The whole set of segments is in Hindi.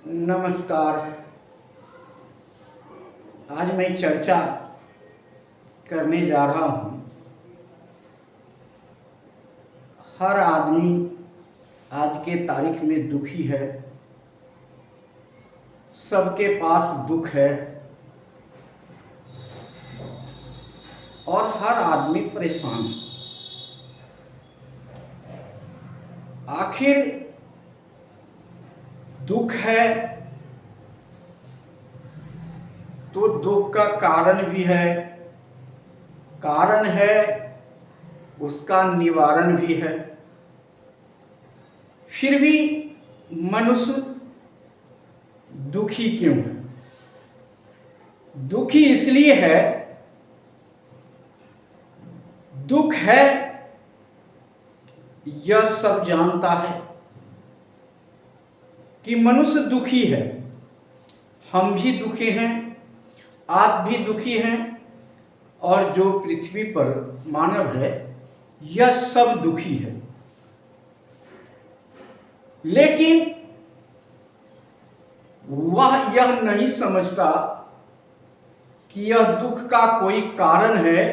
नमस्कार। आज मैं चर्चा करने जा रहा हूँ। हर आदमी आज के तारीख में दुखी है, सबके पास दुख है और हर आदमी परेशान है। आखिर दुख है तो दुख का कारण भी है, कारण है उसका निवारण भी है। फिर भी मनुष्य दुखी क्यों है? दुखी इसलिए है, दुख है यह सब जानता है कि मनुष्य दुखी है। हम भी दुखी हैं, आप भी दुखी हैं और जो पृथ्वी पर मानव है यह सब दुखी है। लेकिन वह यह नहीं समझता कि यह दुख का कोई कारण है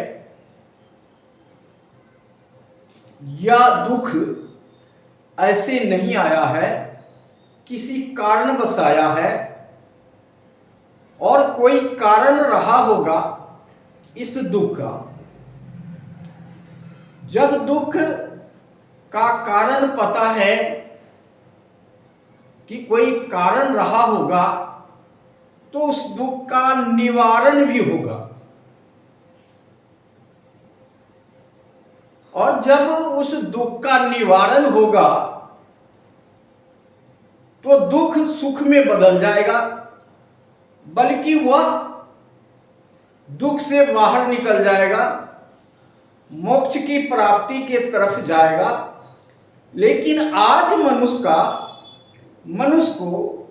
या दुख ऐसे नहीं आया है, किसी कारणवश आया है और कोई कारण रहा होगा इस दुख का। जब दुख का कारण पता है कि कोई कारण रहा होगा तो उस दुख का निवारण भी होगा। और जब उस दुख का निवारण होगा तो दुख सुख में बदल जाएगा, बल्कि वह दुख से बाहर निकल जाएगा, मोक्ष की प्राप्ति के तरफ जाएगा। लेकिन आज मनुष्य को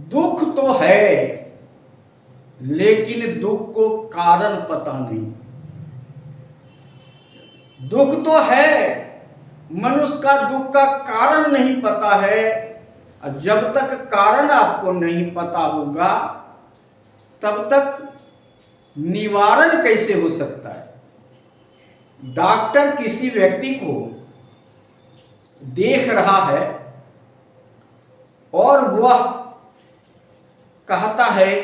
दुख तो है, लेकिन दुख को कारण पता नहीं। दुख तो है, मनुष्य का दुख का कारण नहीं पता है। और जब तक कारण आपको नहीं पता होगा तब तक निवारण कैसे हो सकता है? डॉक्टर किसी व्यक्ति को देख रहा है और वह कहता है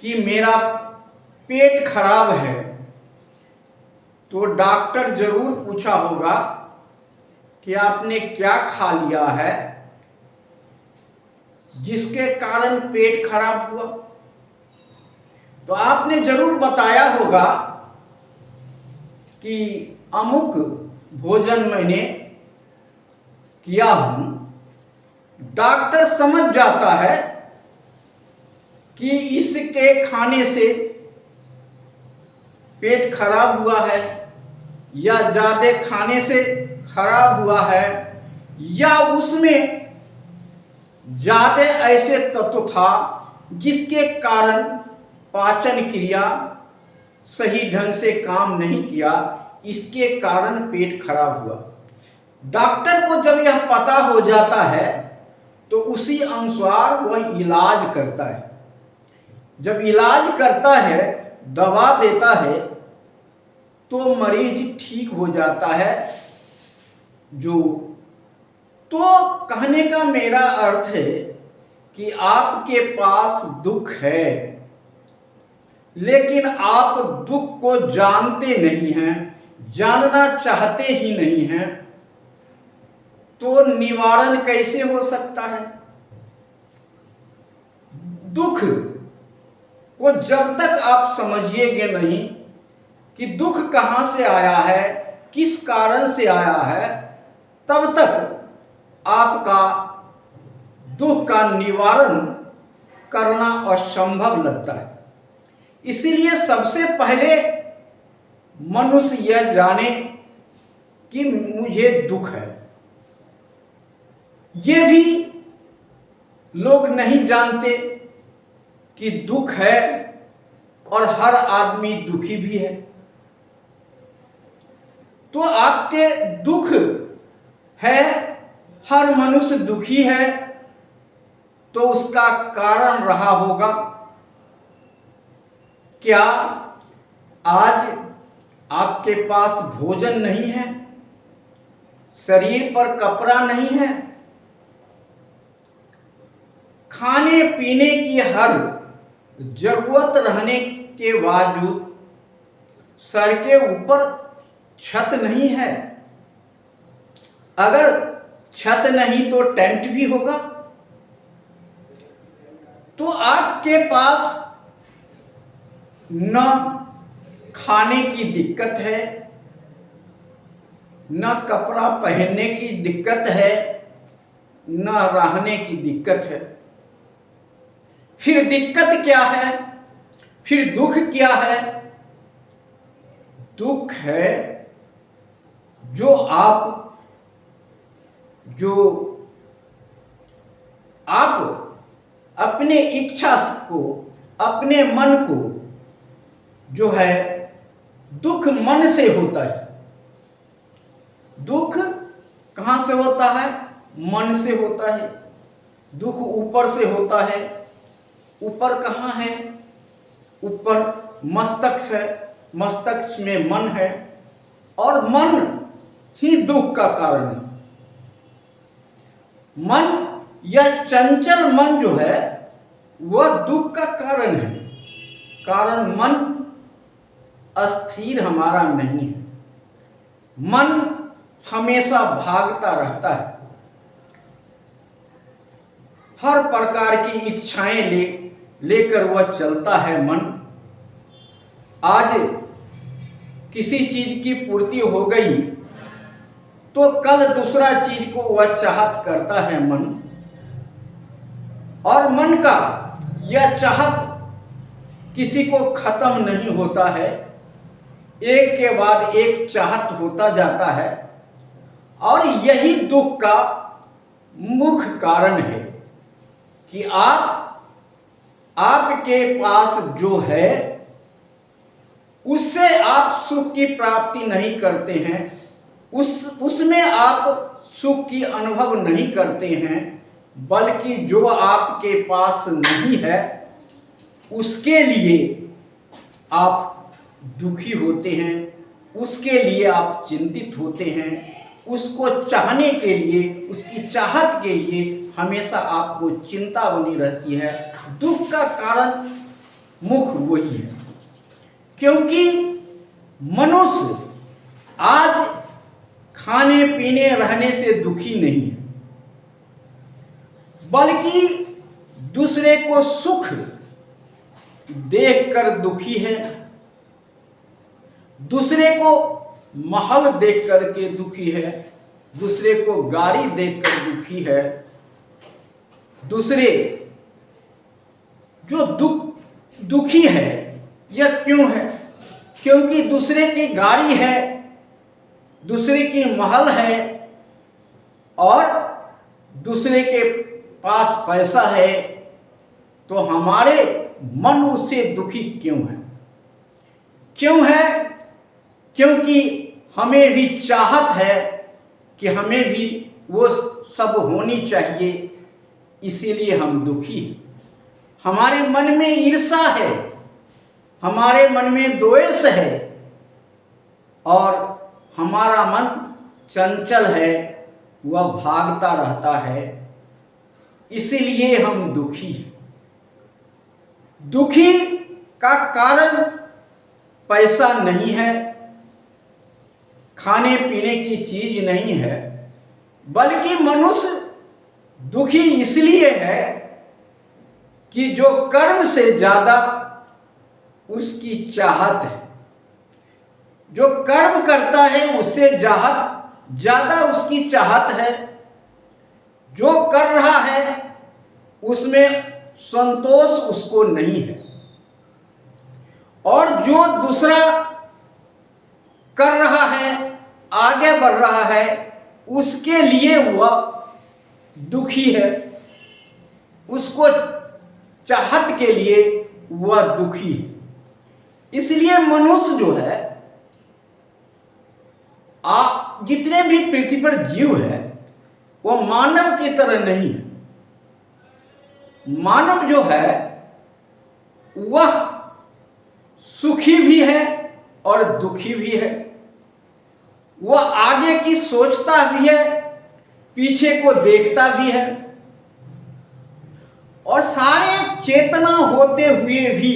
कि मेरा पेट खराब है, तो डॉक्टर जरूर पूछा होगा कि आपने क्या खा लिया है जिसके कारण पेट खराब हुआ। तो आपने जरूर बताया होगा कि अमुक भोजन मैंने किया हूं। डॉक्टर समझ जाता है कि इसके खाने से पेट खराब हुआ है या ज्यादा खाने से खराब हुआ है या उसमें ज्यादा ऐसे तत्व था जिसके कारण पाचन क्रिया सही ढंग से काम नहीं किया, इसके कारण पेट खराब हुआ। डॉक्टर को जब यह पता हो जाता है तो उसी अनुसार वह इलाज करता है। जब इलाज करता है, दवा देता है, तो मरीज ठीक हो जाता है। तो कहने का मेरा अर्थ है कि आपके पास दुख है, लेकिन आप दुख को जानते नहीं हैं, जानना चाहते ही नहीं हैं। तो निवारण कैसे हो सकता है? दुख को जब तक आप समझिएगे नहीं कि दुख कहां से आया है, किस कारण से आया है, तब तक आपका दुख का निवारण करना असंभव लगता है। इसीलिए सबसे पहले मनुष्य यह जाने कि मुझे दुख है। ये भी लोग नहीं जानते कि दुख है और हर आदमी दुखी भी है। तो आपके दुख है, हर मनुष्य दुखी है, तो उसका कारण रहा होगा क्या आज आपके पास भोजन नहीं है, शरीर पर कपड़ा नहीं है, खाने पीने की हर जरूरत रहने के बावजूद सर के ऊपर छत नहीं है। अगर छत नहीं तो टेंट भी होगा। तो आपके पास न खाने की दिक्कत है, न कपड़ा पहनने की दिक्कत है, न रहने की दिक्कत है। फिर दिक्कत क्या है? फिर दुख क्या है? दुख है जो आप अपने इच्छा को, अपने मन को जो है दुख मन से होता है। दुख कहाँ से होता है? मन से होता है। दुख ऊपर से होता है। ऊपर कहाँ है? ऊपर मस्तिष्क है, मस्तिष्क में मन है और मन ही दुख का कारण है। मन या चंचल मन जो है वह दुख का कारण है। कारण मन अस्थिर हमारा नहीं है। मन हमेशा भागता रहता है। हर प्रकार की इच्छाएं लेकर वह चलता है मन। आज किसी चीज की पूर्ति हो गई तो कल दूसरा चीज को वह चाहत करता है मन। और मन का यह चाहत किसी को खत्म नहीं होता है। एक के बाद एक चाहत होता जाता है और यही दुख का मुख्य कारण है कि आपके पास जो है उससे आप सुख की प्राप्ति नहीं करते हैं, उसमें आप सुख की अनुभव नहीं करते हैं, बल्कि जो आपके पास नहीं है उसके लिए आप दुखी होते हैं, उसके लिए आप चिंतित होते हैं, उसको चाहने के लिए, उसकी चाहत के लिए हमेशा आपको चिंता बनी रहती है। दुख का कारण मुख्य वही है, क्योंकि मनुष्य आज खाने पीने रहने से दुखी नहीं है, बल्कि दूसरे को सुख देखकर दुखी है, दूसरे को महल देख करके दुखी है, दूसरे को गाड़ी देखकर दुखी है। दूसरे जो दुखी है यह क्यों है? क्योंकि दूसरे की गाड़ी है, दूसरे की महल है और दूसरे के पास पैसा है, तो हमारे मन उससे दुखी क्यों है? क्यों है? क्योंकि हमें भी चाहत है कि हमें भी वो सब होनी चाहिए, इसीलिए हम दुखी हैं। हमारे मन में ईर्ष्या है, हमारे मन में द्वेष है और हमारा मन चंचल है, वह भागता रहता है, इसीलिए हम दुखी हैं। दुखी का कारण पैसा नहीं है, खाने पीने की चीज नहीं है, बल्कि मनुष्य दुखी इसलिए है कि जो कर्म से ज्यादा उसकी चाहत है। जो कर्म करता है उससे ज्यादा उसकी चाहत है। जो कर रहा है उसमें संतोष उसको नहीं है, और जो दूसरा कर रहा है, आगे बढ़ रहा है, उसके लिए वह दुखी है, उसको चाहत के लिए वह दुखी है। इसलिए मनुष्य जो है, जितने भी पृथ्वी पर जीव है, वह मानव की तरह नहीं है। मानव जो है वह सुखी भी है और दुखी भी है। वह आगे की सोचता भी है, पीछे को देखता भी है, और सारे चेतना होते हुए भी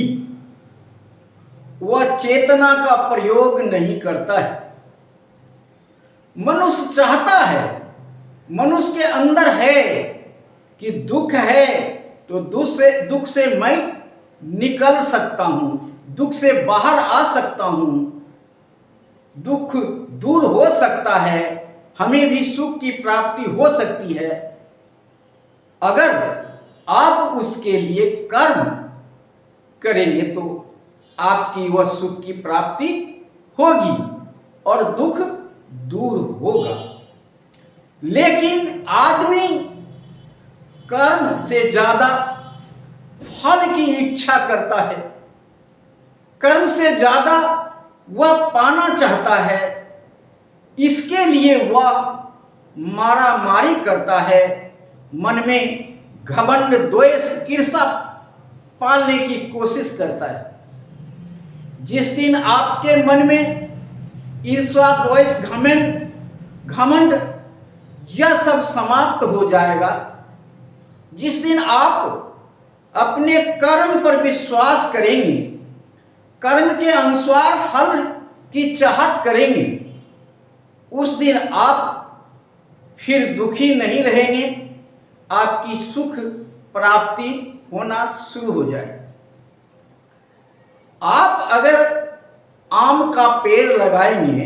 वह चेतना का प्रयोग नहीं करता है। मनुष्य चाहता है, मनुष्य के अंदर है कि दुख है तो दुख से मैं निकल सकता हूं, दुख से बाहर आ सकता हूं, दुख दूर हो सकता है, हमें भी सुख की प्राप्ति हो सकती है अगर आप उसके लिए कर्म करेंगे तो आपकी वह सुख की प्राप्ति होगी और दुख दूर होगा। लेकिन आदमी कर्म से ज्यादा फल की इच्छा करता है, कर्म से ज्यादा वह पाना चाहता है, इसके लिए वह मारामारी करता है, मन में घमंड द्वेष ईर्ष्या पालने की कोशिश करता है। जिस दिन आपके मन में ईर्ष्या द्वेष घमंड यह सब समाप्त हो जाएगा, जिस दिन आप अपने कर्म पर विश्वास करेंगे, कर्म के अनुसार फल की चाहत करेंगे, उस दिन आप फिर दुखी नहीं रहेंगे, आपकी सुख प्राप्ति होना शुरू हो जाएगी। आप अगर आम का पेड़ लगाएंगे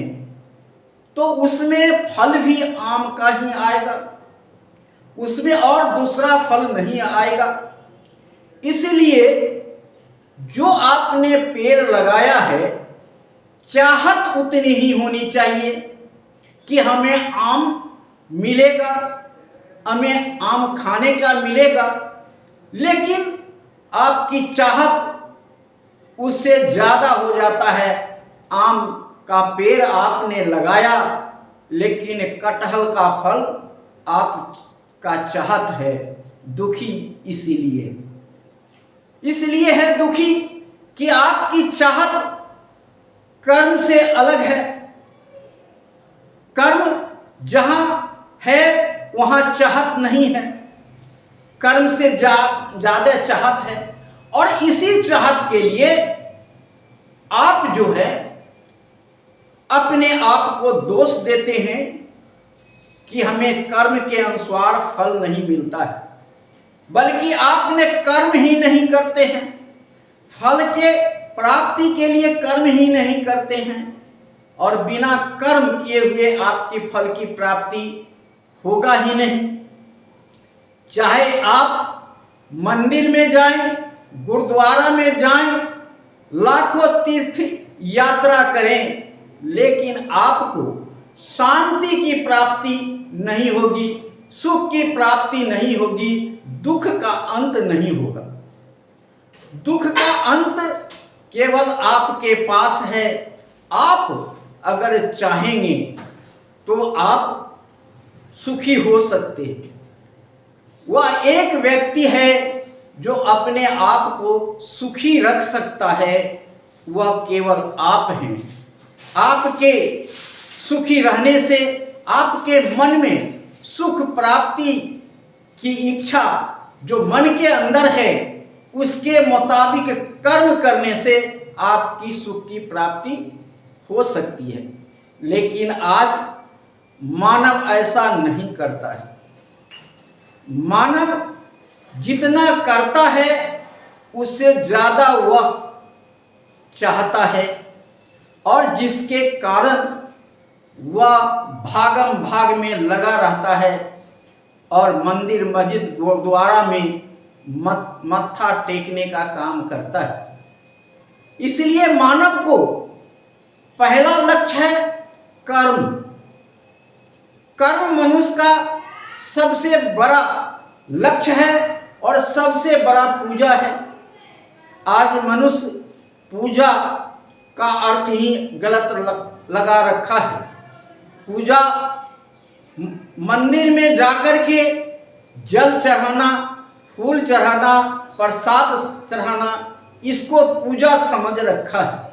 तो उसमें फल भी आम का ही आएगा, उसमें और दूसरा फल नहीं आएगा। इसलिए जो आपने पेड़ लगाया है, चाहत उतनी ही होनी चाहिए कि हमें आम मिलेगा, हमें आम खाने का मिलेगा, लेकिन आपकी चाहत उससे ज़्यादा हो जाता है। आम का पेड़ आपने लगाया लेकिन कटहल का फल आपका चाहत है, दुखी इसलिए है दुखी कि आपकी चाहत कर्म से अलग है। कर्म जहां है वहां चाहत नहीं है, कर्म से ज्यादा चाहत है, और इसी चाहत के लिए आप जो है अपने आप को दोष देते हैं कि हमें कर्म के अनुसार फल नहीं मिलता है, बल्कि आपने कर्म ही नहीं करते हैं, फल के प्राप्ति के लिए कर्म ही नहीं करते हैं, और बिना कर्म किए हुए आपकी फल की प्राप्ति होगा ही नहीं। चाहे आप मंदिर में जाएं, गुरुद्वारा में जाएं, लाखों तीर्थ यात्रा करें, लेकिन आपको शांति की प्राप्ति नहीं होगी, सुख की प्राप्ति नहीं होगी, दुख का अंत नहीं होगा। दुख का अंत केवल आपके पास है। आप अगर चाहेंगे तो आप सुखी हो सकते हैं। वह एक व्यक्ति है जो अपने आप को सुखी रख सकता है, वह केवल आप हैं। आपके सुखी रहने से आपके मन में सुख प्राप्ति की इच्छा जो मन के अंदर है, उसके मुताबिक कर्म करने से आपकी सुख की प्राप्ति हो सकती है। लेकिन आज मानव ऐसा नहीं करता है। मानव जितना करता है उससे ज़्यादा वह चाहता है, और जिसके कारण वह भागम भाग में लगा रहता है और मंदिर मस्जिद गुरुद्वारा में मत्था टेकने का काम करता है। इसलिए मानव को पहला लक्ष्य है कर्म। कर्म मनुष्य का सबसे बड़ा लक्ष्य है और सबसे बड़ा पूजा है। आज मनुष्य पूजा का अर्थ ही गलत लगा रखा है। पूजा मंदिर में जाकर के जल चढ़ाना, फूल चढ़ाना, प्रसाद चढ़ाना, इसको पूजा समझ रखा है।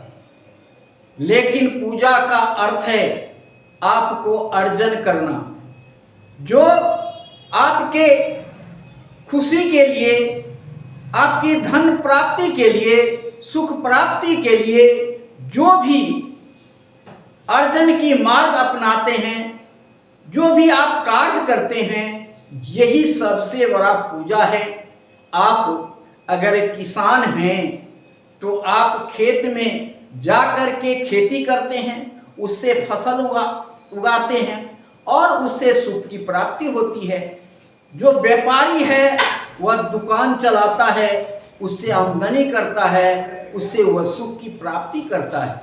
लेकिन पूजा का अर्थ है आपको अर्जन करना, जो आपके खुशी के लिए, आपकी धन प्राप्ति के लिए, सुख प्राप्ति के लिए जो भी अर्जन की मार्ग अपनाते हैं, जो भी आप कार्य करते हैं, यही सबसे बड़ा पूजा है। आप अगर किसान हैं तो आप खेत में जा कर के खेती करते हैं, उससे फसल उगाते हैं और उससे सुख की प्राप्ति होती है। जो व्यापारी है वह दुकान चलाता है, उससे आमदनी करता है, उससे वह सुख की प्राप्ति करता है।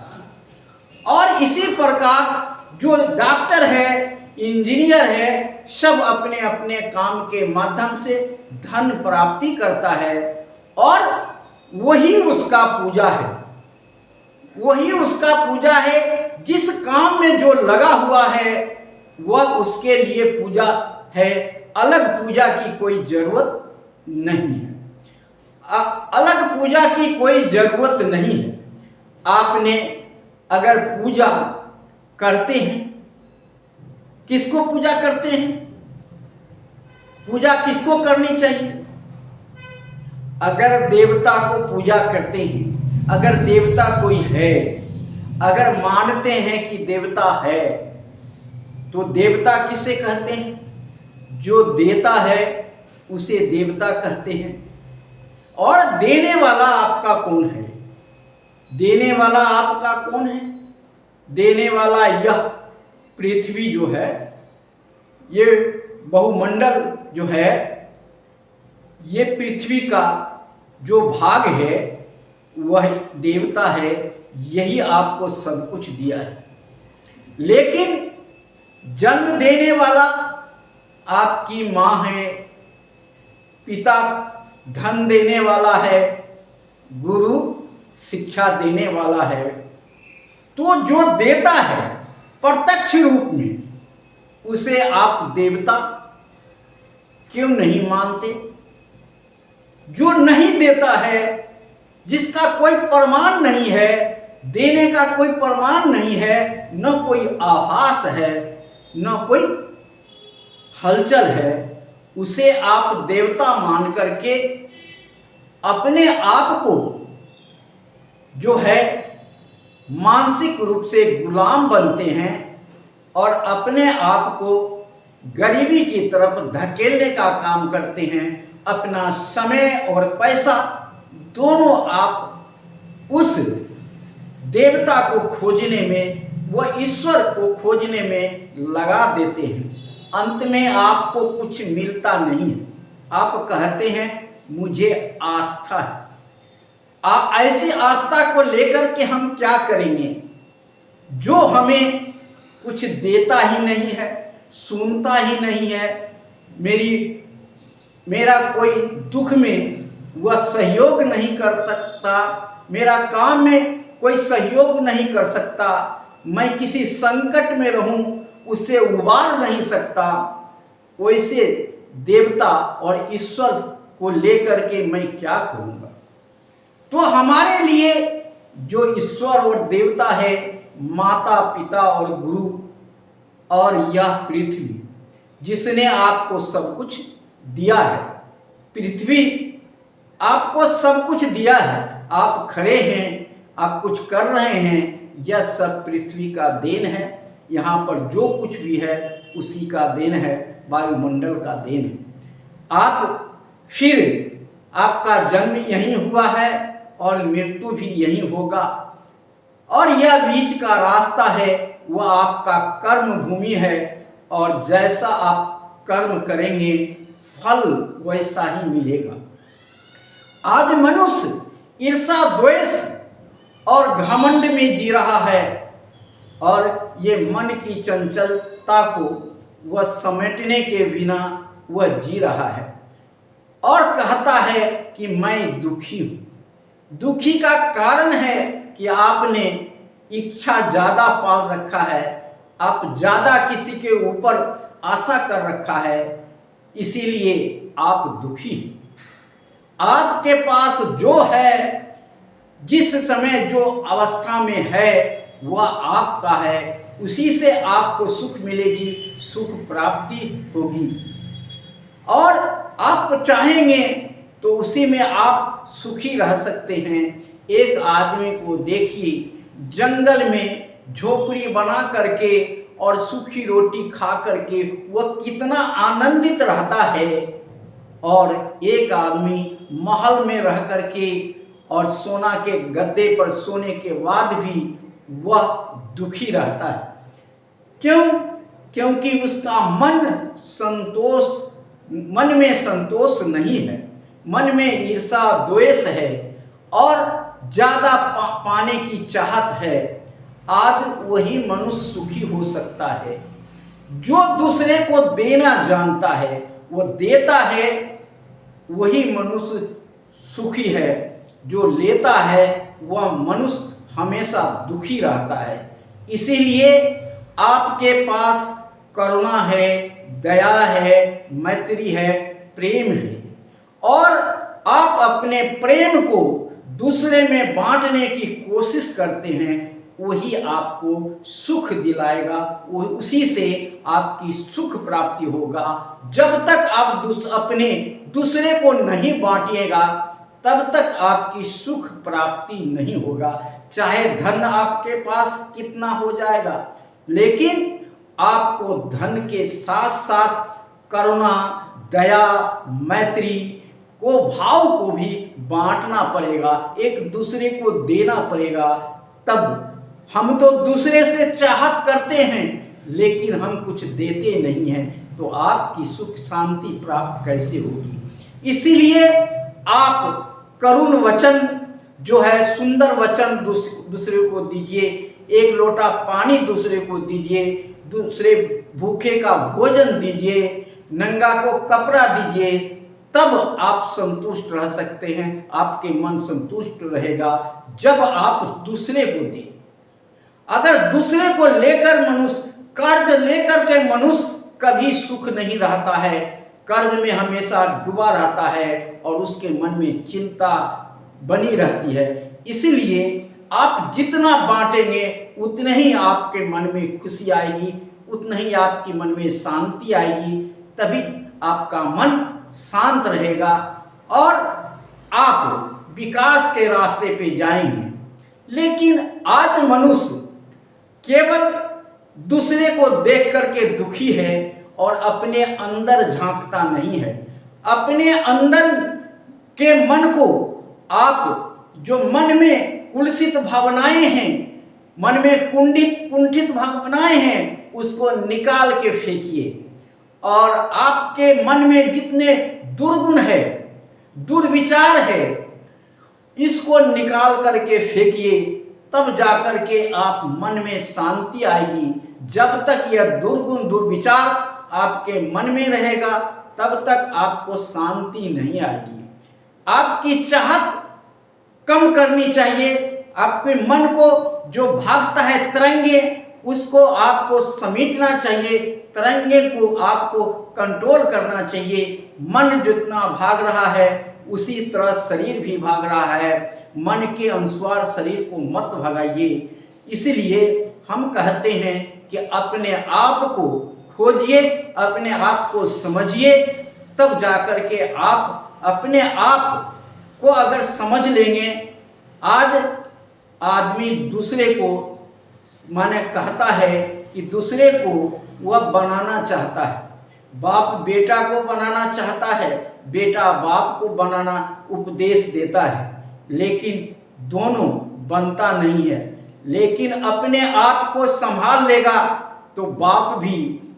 और इसी प्रकार जो डॉक्टर है, इंजीनियर है, सब अपने अपने काम के माध्यम से धन प्राप्ति करता है और वही उसका पूजा है। वही उसका पूजा है। जिस काम में जो लगा हुआ है वह उसके लिए पूजा है। अलग पूजा की कोई जरूरत नहीं है। अलग पूजा की कोई जरूरत नहीं है। आपने अगर पूजा करते हैं, किसको पूजा करते हैं? पूजा किसको करनी चाहिए? अगर देवता को पूजा करते हैं, अगर देवता कोई है, अगर मानते हैं कि देवता है, तो देवता किसे कहते हैं? जो देता है उसे देवता कहते हैं। और देने वाला आपका कौन है? देने वाला आपका कौन है? देने वाला यह पृथ्वी जो है, ये बहुमंडल जो है, ये पृथ्वी का जो भाग है वह देवता है। यही आपको सब कुछ दिया है। लेकिन जन्म देने वाला आपकी माँ है, पिता धन देने वाला है, गुरु शिक्षा देने वाला है। तो जो देता है प्रत्यक्ष रूप में, उसे आप देवता क्यों नहीं मानते? जो नहीं देता है, जिसका कोई प्रमाण नहीं है, देने का कोई प्रमाण नहीं है, न कोई आभास है, न कोई हलचल है, उसे आप देवता मान करके अपने आप को जो है मानसिक रूप से गुलाम बनते हैं और अपने आप को गरीबी की तरफ धकेलने का काम करते हैं। अपना समय और पैसा दोनों आप उस देवता को खोजने में, वह ईश्वर को खोजने में लगा देते हैं। अंत में आपको कुछ मिलता नहीं है। आप कहते हैं मुझे आस्था है। ऐसी आस्था को लेकर के हम क्या करेंगे जो हमें कुछ देता ही नहीं है, सुनता ही नहीं है, मेरा कोई दुख में वह सहयोग नहीं कर सकता, मेरा काम में कोई सहयोग नहीं कर सकता, मैं किसी संकट में रहूं उससे उबार नहीं सकता। वैसे देवता और ईश्वर को लेकर के मैं क्या करूँगा? तो हमारे लिए जो ईश्वर और देवता है, माता पिता और गुरु और यह पृथ्वी जिसने आपको सब कुछ दिया है, पृथ्वी आपको सब कुछ दिया है। आप खड़े हैं, आप कुछ कर रहे हैं, यह सब पृथ्वी का देन है। यहाँ पर जो कुछ भी है उसी का देन है, वायुमंडल का देन है। फिर आपका जन्म यहीं हुआ है और मृत्यु भी यहीं होगा। और यह बीच का रास्ता है, वह आपका कर्म भूमि है और जैसा आप कर्म करेंगे फल वैसा ही मिलेगा। आज मनुष्य ईर्षा, द्वेष और घमंड में जी रहा है और ये मन की चंचलता को वह समेटने के बिना वह जी रहा है और कहता है कि मैं दुखी हूँ। दुखी का कारण है कि आपने इच्छा ज़्यादा पाल रखा है, आप ज़्यादा किसी के ऊपर आशा कर रखा है, इसीलिए आप दुखी हैं। आपके पास जो है, जिस समय जो अवस्था में है वह आपका है, उसी से आपको सुख मिलेगी, सुख प्राप्ति होगी। और आप चाहेंगे तो उसी में आप सुखी रह सकते हैं। एक आदमी को देखिए, जंगल में झोपड़ी बना करके और सूखी रोटी खा करके वह कितना आनंदित रहता है, और एक आदमी महल में रह करके और सोना के गद्दे पर सोने के बाद भी वह दुखी रहता है। क्यों? क्योंकि उसका मन में संतोष नहीं है, मन में ईर्षा द्वेष है और ज़्यादा पाने की चाहत है। आज वही मनुष्य सुखी हो सकता है जो दूसरे को देना जानता है, वो देता है, वही मनुष्य सुखी है। जो लेता है वह मनुष्य हमेशा दुखी रहता है। इसीलिए आपके पास करुणा है, दया है, मैत्री है, प्रेम है, और आप अपने प्रेम को दूसरे में बांटने की कोशिश करते हैं, वही आपको सुख दिलाएगा, वो उसी से आपकी सुख प्राप्ति होगा। जब तक आप अपने दूसरे को नहीं बांटिएगा तब तक आपकी सुख प्राप्ति नहीं होगा। चाहे धन आपके पास कितना हो जाएगा, लेकिन आपको धन के साथ साथ करुणा, दया, मैत्री को भाव को भी बांटना पड़ेगा, एक दूसरे को देना पड़ेगा। तब हम तो दूसरे से चाहत करते हैं लेकिन हम कुछ देते नहीं हैं, तो आपकी सुख शांति प्राप्त कैसे होगी। इसीलिए आप करुण वचन जो है, सुंदर वचन दूसरे को दीजिए, एक लोटा पानी दूसरे को दीजिए, दूसरे भूखे का भोजन दीजिए, नंगा को कपड़ा दीजिए, तब आप संतुष्ट रह सकते हैं। आपके मन संतुष्ट रहेगा जब आप दूसरे को दें। अगर दूसरे को लेकर मनुष्य, कर्ज लेकर के मनुष्य कभी सुख नहीं रहता है, कर्ज में हमेशा डूबा रहता है और उसके मन में चिंता बनी रहती है। इसलिए आप जितना बांटेंगे उतने ही आपके मन में खुशी आएगी, उतना ही आपके मन में शांति आएगी, तभी आपका मन शांत रहेगा और आप विकास के रास्ते पे जाएंगे। लेकिन आज मनुष्य केवल दूसरे को देख करके दुखी है और अपने अंदर झांकता नहीं है। अपने अंदर के मन को आप, जो मन में कुलसित भावनाएं हैं, मन में कुंठित भावनाएं हैं, उसको निकाल के फेंकिए। और आपके मन में जितने दुर्गुण है, दुर्विचार है, इसको निकाल करके फेंकिए, तब जाकर के आप मन में शांति आएगी। जब तक यह दुर्गुण दुर्विचार आपके मन में रहेगा तब तक आपको शांति नहीं आएगी। आपकी चाहत कम करनी चाहिए। आपके मन को जो भागता है तरंगे, उसको आपको समेटना चाहिए, तरंगे को आपको कंट्रोल करना चाहिए। मन जितना भाग रहा है उसी तरह शरीर भी भाग रहा है। मन के अनुसार शरीर को मत भगाइए। इसलिए हम कहते हैं कि अपने आप को खोजिए, अपने आप को समझिए, तब जाकर के आप अपने आप को अगर समझ लेंगे। आज आदमी दूसरे को माने कहता है कि दूसरे को वह बनाना चाहता है, बाप बेटा को बनाना चाहता है, बेटा बाप को बनाना उपदेश देता है, लेकिन दोनों बनता नहीं है। लेकिन अपने आप को संभाल लेगा तो बाप भी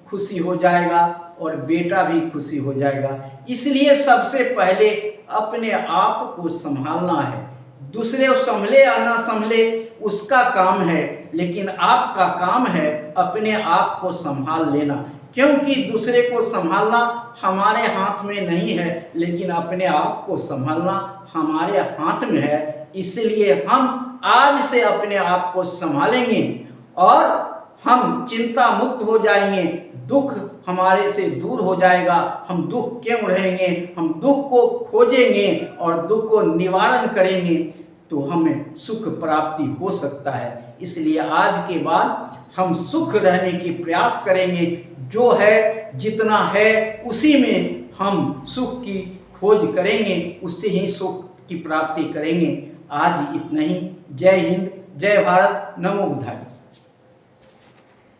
खुशी हो जाएगा और बेटा भी खुशी हो जाएगा। इसलिए सबसे पहले अपने आप को संभालना है। दूसरे संभले या ना संभले उसका काम है, लेकिन आपका काम है अपने आप को संभाल लेना। क्योंकि दूसरे को संभालना हमारे हाथ में नहीं है, लेकिन अपने आप को संभालना हमारे हाथ में है। इसलिए हम आज से अपने आप को संभालेंगे और हम चिंता मुक्त हो जाएंगे। दुख हमारे से दूर हो जाएगा। हम दुख क्यों रहेंगे, हम दुख को खोजेंगे और दुख को निवारण करेंगे तो हमें सुख प्राप्ति हो सकता है। इसलिए आज के बाद हम सुख रहने की प्रयास करेंगे। जो है जितना है उसी में हम सुख की खोज करेंगे, उससे ही सुख की प्राप्ति करेंगे। आज इतना ही। जय हिंद, जय भारत, नमो बुद्धाय।